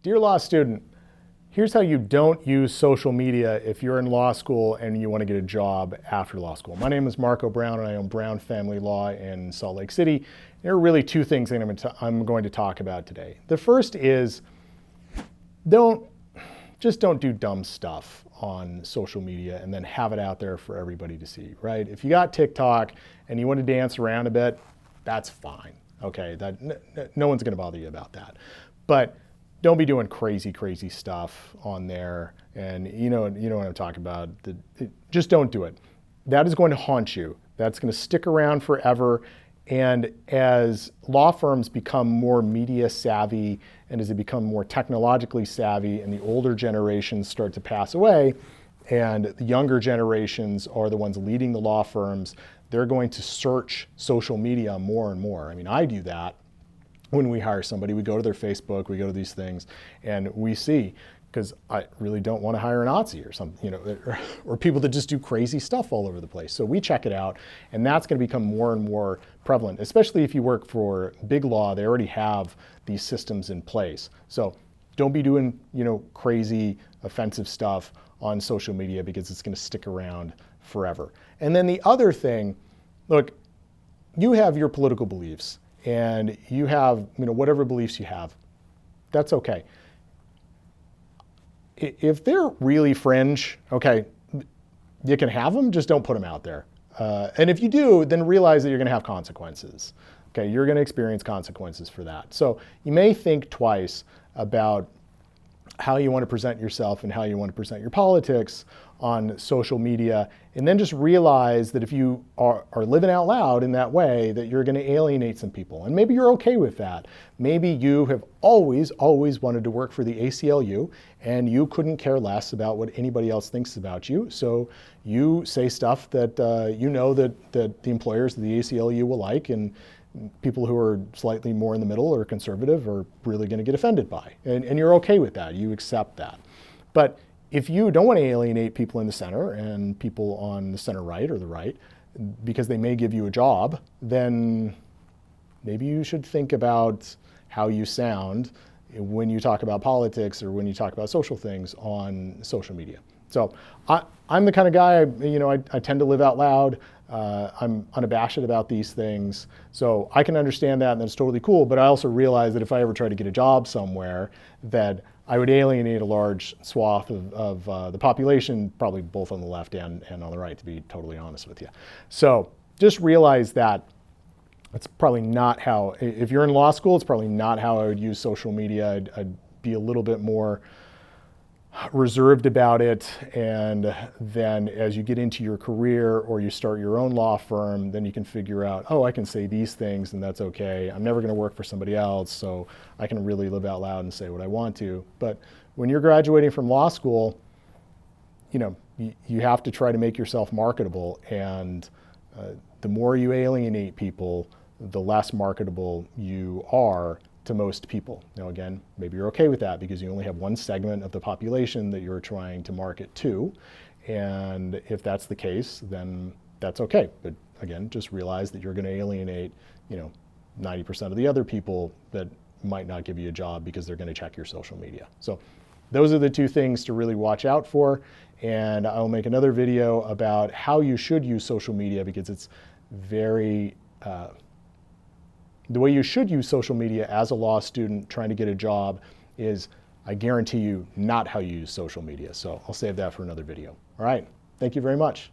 Dear law student, here's how you don't use social media if you're in law school and you want to get a job after law school. My name is Marco Brown and I own Brown Family Law in Salt Lake City. There are really two things that I'm going to talk about today. The first is just don't do dumb stuff on social media and then have it out there for everybody to see, right? If you got TikTok and you want to dance around a bit, that's fine. Okay, no one's going to bother you about that. But don't be doing crazy stuff on there. And you know what I'm talking about. Just don't do it. That is going to haunt you. That's going to stick around forever. And as law firms become more media savvy and as they become more technologically savvy and the older generations start to pass away and the younger generations are the ones leading the law firms, they're going to search social media more and more. I mean, I do that. When we hire somebody, we go to their Facebook, we go to these things, and we see, because I really don't want to hire a Nazi or something, or people that just do crazy stuff all over the place. So we check it out, and that's going to become more and more prevalent, especially if you work for big law. They already have these systems in place. So don't be doing, crazy, offensive stuff on social media because it's going to stick around forever. And then the other thing, look, you have your political beliefs. And you have, whatever beliefs you have, that's okay. If they're really fringe, okay, you can have them, just don't put them out there. And if you do, then realize that you're going to have consequences. Okay, you're going to experience consequences for that. So you may think twice about how you want to present yourself and how you want to present your politics on social media, and then just realize that if you are living out loud in that way, that you're going to alienate some people. And maybe you're okay with that. Maybe you have always wanted to work for the ACLU and you couldn't care less about what anybody else thinks about you. So you say stuff that that the employers of the ACLU will like, and people who are slightly more in the middle or conservative are really going to get offended by. And you're okay with that. You accept that. But if you don't want to alienate people in the center and people on the center right or the right because they may give you a job, then maybe you should think about how you sound when you talk about politics or when you talk about social things on social media. So I'm the kind of guy, I tend to live out loud. I'm unabashed about these things. So I can understand that, and that's totally cool. But I also realize that if I ever try to get a job somewhere, that I would alienate a large swath of the population, probably both on the left and on the right, to be totally honest with you. So just realize that it's probably not how, if you're in law school, it's probably not how I would use social media. I'd be a little bit more reserved about it, and then as you get into your career or you start your own law firm, then you can figure out, oh, I can say these things and that's okay. I'm never going to work for somebody else, so I can really live out loud and say what I want to. But when you're graduating from law school, you have to try to make yourself marketable, and the more you alienate people, the less marketable you are to most people. Now again, maybe you're okay with that because you only have one segment of the population that you're trying to market to. And if that's the case, then that's okay. But again, just realize that you're going to alienate, 90% of the other people that might not give you a job because they're going to check your social media. So those are the two things to really watch out for. And I'll make another video about how you should use social media, because it's very, the way you should use social media as a law student trying to get a job is, I guarantee you, not how you use social media. So I'll save that for another video. All right, thank you very much.